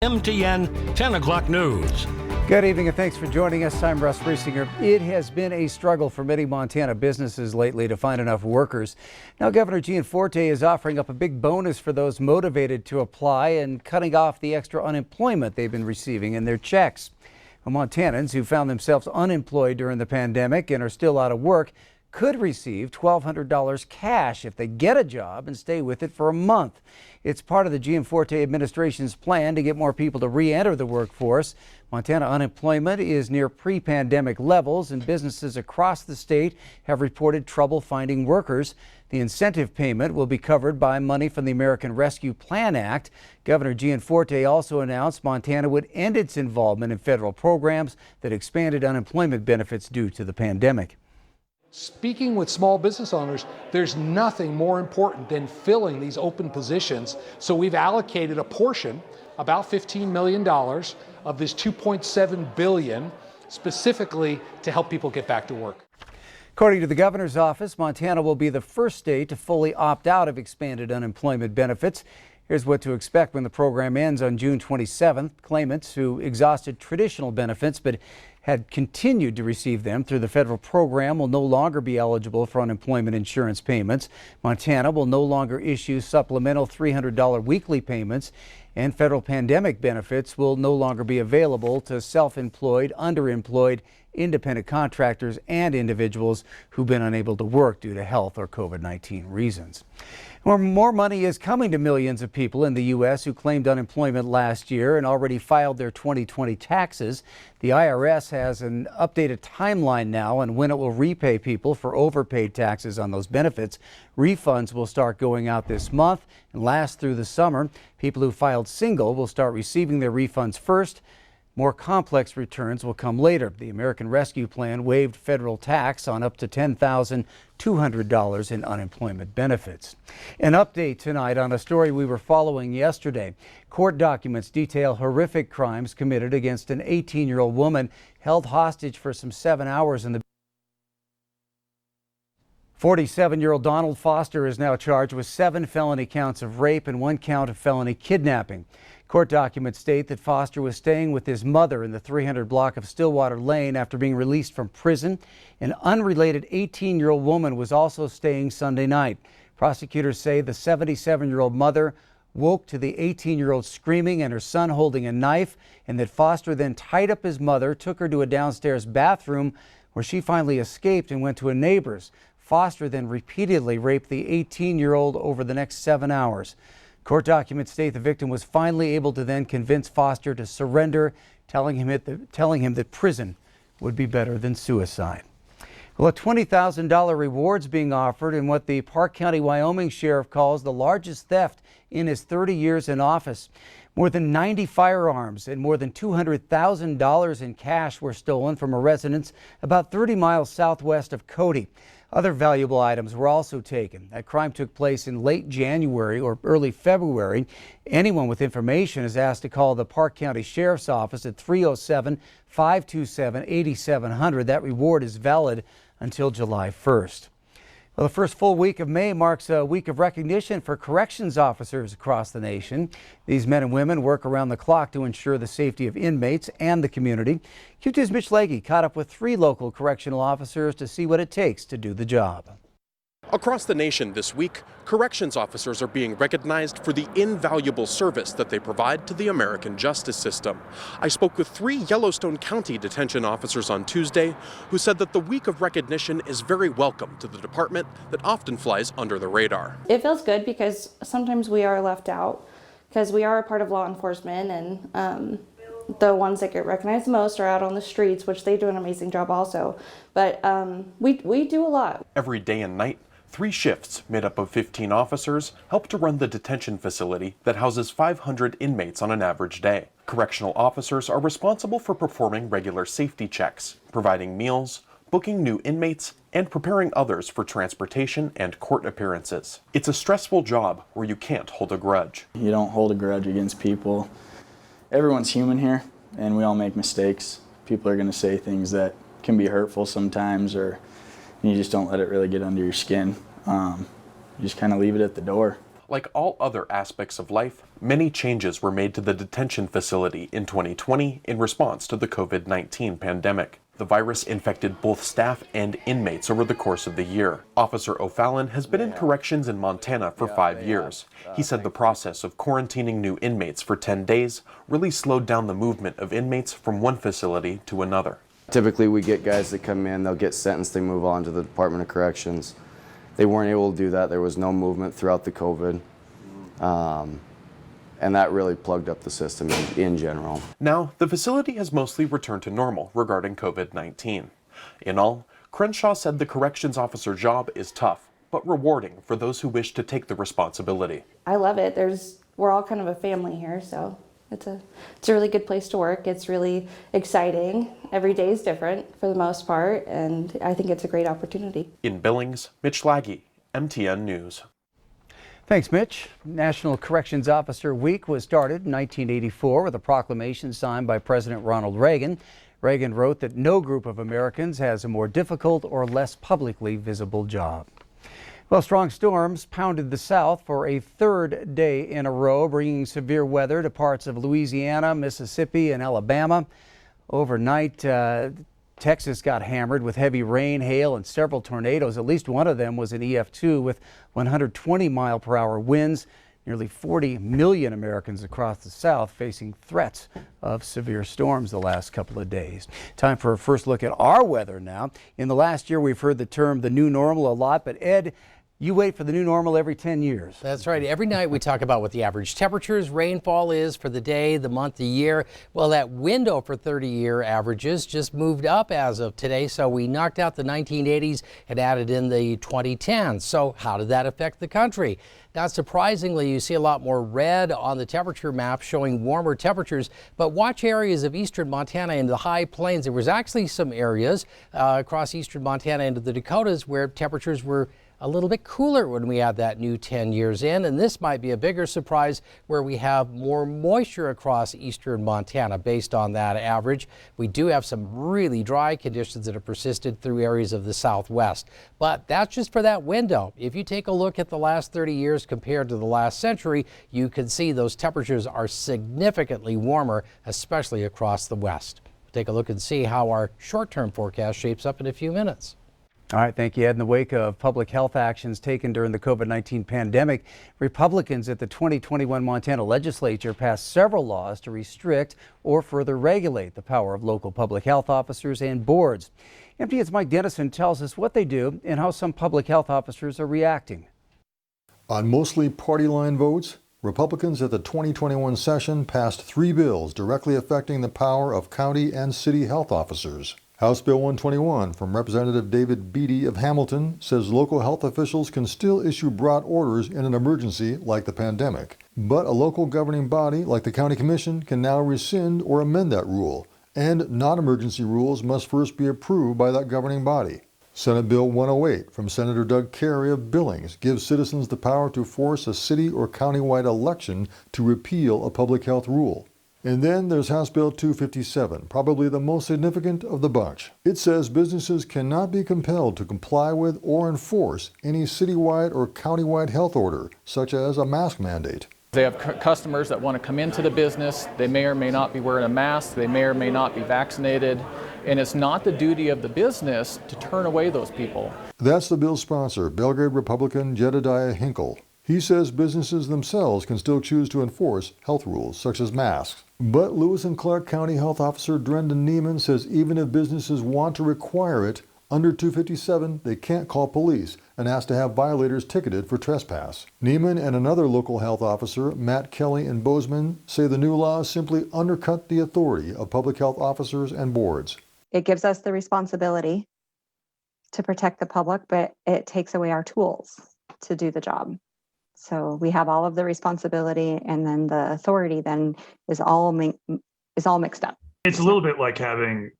MTN 10 o'clock news. Good evening and thanks for joining us. I'm Russ Riesinger. It has been a struggle for many Montana businesses lately to find enough workers. Now, Governor Gianforte is offering up a big bonus for those motivated to apply and cutting off the extra unemployment they've been receiving in their checks. Well, Montanans who found themselves unemployed during the pandemic and are still out of work could receive $1,200 cash if they get a job and stay with it for a month. It's part of the Gianforte administration's plan to get more people to re-enter the workforce. Montana unemployment is near pre-pandemic levels, and businesses across the state have reported trouble finding workers. The incentive payment will be covered by money from the American Rescue Plan Act. Governor Gianforte also announced Montana would end its involvement in federal programs that expanded unemployment benefits due to the pandemic. Speaking with small business owners, there's nothing more important than filling these open positions. So we've allocated a portion, about $15 million of this $2.7 billion, specifically to help people get back to work. According to the governor's office, Montana will be the first state to fully opt out of expanded unemployment benefits. Here's what to expect when the program ends on June 27th. Claimants who exhausted traditional benefits but had continued to receive them through the federal program will no longer be eligible for unemployment insurance payments. Montana will no longer issue supplemental $300 weekly payments, and federal pandemic benefits will no longer be available to self-employed, underemployed, independent contractors and individuals who've been unable to work due to health or COVID-19 reasons. More money is coming to millions of people in the U.S. who claimed unemployment last year and already filed their 2020 taxes. The IRS has an updated timeline now on when it will repay people for overpaid taxes on those benefits. Refunds will start going out this month and last through the summer. People who filed single will start receiving their refunds first. More complex returns will come later. The American Rescue Plan waived federal tax on up to $10,200 in unemployment benefits. An update tonight on a story we were following yesterday. Court documents detail horrific crimes committed against an 18-year-old woman held hostage for some 7 hours in the 47-year-old Donald Foster is now charged with 7 felony counts of rape and 1 count of felony kidnapping. Court documents state that Foster was staying with his mother in the 300 block of Stillwater Lane after being released from prison. An unrelated 18-year-old woman was also staying Sunday night. Prosecutors say the 77-year-old mother woke to the 18-year-old screaming and her son holding a knife, and that Foster then tied up his mother, took her to a downstairs bathroom where she finally escaped and went to a neighbor's. Foster then repeatedly raped the 18-year-old over the next 7 hours. Court documents state the victim was finally able to then convince Foster to surrender, telling him that prison would be better than suicide. Well, a $20,000 reward's being offered in what the Park County, Wyoming sheriff calls the largest theft in his 30 years in office. More than 90 firearms and more than $200,000 in cash were stolen from a residence about 30 miles southwest of Cody. Other valuable items were also taken. That crime took place in late January or early February. Anyone with information is asked to call the Park County Sheriff's Office at 307-527-8700. That reward is valid until July 1st. Well, the first full week of May marks a week of recognition for corrections officers across the nation. These men and women work around the clock to ensure the safety of inmates and the community. Q2's Mitch Legge caught up with 3 local correctional officers to see what it takes to do the job. Across the nation this week, corrections officers are being recognized for the invaluable service that they provide to the American justice system. I spoke with 3 Yellowstone County detention officers on Tuesday who said that the week of recognition is very welcome to the department that often flies under the radar. It feels good because sometimes we are left out because we are a part of law enforcement, and the ones that get recognized the most are out on the streets, which they do an amazing job also. But we do a lot. Every day and night, 3 shifts made up of 15 officers help to run the detention facility that houses 500 inmates on an average day. Correctional officers are responsible for performing regular safety checks, providing meals, booking new inmates, and preparing others for transportation and court appearances. It's a stressful job where you can't hold a grudge. You don't hold a grudge against people. Everyone's human here, and we all make mistakes. People are going to say things that can be hurtful sometimes, or you just don't let it really get under your skin. You just kind of leave it at the door. Like all other aspects of life, many changes were made to the detention facility in 2020 in response to the COVID-19 pandemic. The virus infected both staff and inmates over the course of the year. Officer O'Fallon has been in corrections in Montana for 5 years. He said the process of quarantining new inmates for 10 days really slowed down the movement of inmates from one facility to another. Typically we get guys that come in, they'll get sentenced, they move on to the Department of Corrections. They weren't able to do that. There was no movement throughout the COVID. And that really plugged up the system in general. Now, the facility has mostly returned to normal regarding COVID-19. In all, Crenshaw said the corrections officer job is tough, but rewarding for those who wish to take the responsibility. I love it. We're all kind of a family here, so it's a really good place to work. It's really exciting. Every day is different for the most part, and I think it's a great opportunity. In Billings, Mitch Laggy, MTN News. Thanks, Mitch. National Corrections Officer Week was started in 1984 with a proclamation signed by President Ronald Reagan. Reagan wrote that no group of Americans has a more difficult or less publicly visible job. Well, strong storms pounded the South for a third day in a row, bringing severe weather to parts of Louisiana, Mississippi, and Alabama. Overnight, Texas got hammered with heavy rain, hail, and several tornadoes. At least one of them was an EF2 with 120-mile-per-hour winds. Nearly 40 million Americans across the South facing threats of severe storms the last couple of days. Time for a first look at our weather now. In the last year, we've heard the term the new normal a lot, but Ed, you wait for the new normal every 10 years. That's right. Every night we talk about what the average temperatures, rainfall is for the day, the month, the year. Well, that window for 30-year averages just moved up as of today. So we knocked out the 1980s and added in the 2010s. So how did that affect the country? Not surprisingly, you see a lot more red on the temperature map showing warmer temperatures, but watch areas of eastern Montana into the high plains. There was actually some areas across eastern Montana into the Dakotas where temperatures were a little bit cooler when we add that new 10 years in, and this might be a bigger surprise where we have more moisture across eastern Montana based on that average. We do have some really dry conditions that have persisted through areas of the southwest, but that's just for that window. If you take a look at the last 30 years compared to the last century, you can see those temperatures are significantly warmer, especially across the west. Take a look and see how our short-term forecast shapes up in a few minutes. All right, thank you, Ed. In the wake of public health actions taken during the COVID-19 pandemic, Republicans at the 2021 Montana legislature passed several laws to restrict or further regulate the power of local public health officers and boards. MTN's Mike Dennison tells us what they do and how some public health officers are reacting. On mostly party line votes, Republicans at the 2021 session passed 3 bills directly affecting the power of county and city health officers. House Bill 121 from Representative David Beatty of Hamilton says local health officials can still issue broad orders in an emergency like the pandemic. But a local governing body like the County Commission can now rescind or amend that rule, and non-emergency rules must first be approved by that governing body. Senate Bill 108 from Senator Doug Carey of Billings gives citizens the power to force a city or countywide election to repeal a public health rule. And then there's House Bill 257, probably the most significant of the bunch. It says businesses cannot be compelled to comply with or enforce any citywide or countywide health order, such as a mask mandate. They have customers that want to come into the business. They may or may not be wearing a mask. They may or may not be vaccinated. And it's not the duty of the business to turn away those people. That's the bill's sponsor, Belgrade Republican Jedediah Hinkle. He says businesses themselves can still choose to enforce health rules, such as masks. But Lewis and Clark County Health Officer Drendon Neiman says even if businesses want to require it, under 257, they can't call police and ask to have violators ticketed for trespass. Neiman and another local health officer, Matt Kelly in Bozeman, say the new laws simply undercut the authority of public health officers and boards. It gives us the responsibility to protect the public, but it takes away our tools to do the job. So we have all of the responsibility, and then the authority then is all mixed up. It's a little bit like having,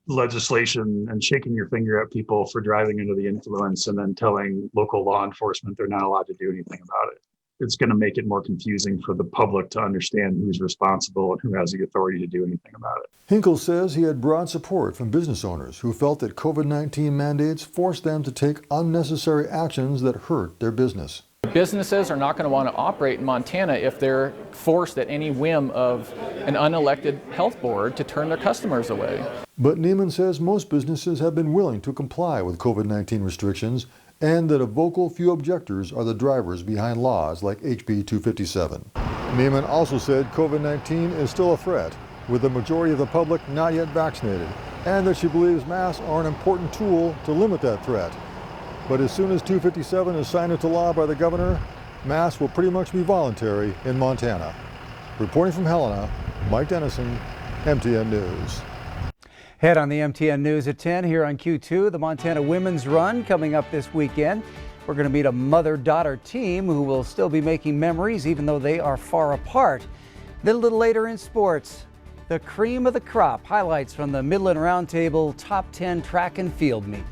legislation and shaking your finger at people for driving under the influence and then telling local law enforcement they're not allowed to do anything about it. It's going to make it more confusing for the public to understand who's responsible and who has the authority to do anything about it. Hinkle says he had broad support from business owners who felt that COVID-19 mandates forced them to take unnecessary actions that hurt their business. Businesses are not going to want to operate in Montana if they're forced at any whim of an unelected health board to turn their customers away. But Neiman says most businesses have been willing to comply with COVID-19 restrictions and that a vocal few objectors are the drivers behind laws like HB 257. Neiman also said COVID-19 is still a threat, with the majority of the public not yet vaccinated, and that she believes masks are an important tool to limit that threat. But as soon as 257 is signed into law by the governor, masks will pretty much be voluntary in Montana. Reporting from Helena, Mike Dennison, MTN News. Head on the MTN News at 10 here on Q2, the Montana Women's Run coming up this weekend. We're going to meet a mother-daughter team who will still be making memories even though they are far apart. Then a little later in sports, the cream of the crop, highlights from the Midland Roundtable Top 10 Track and Field Meet.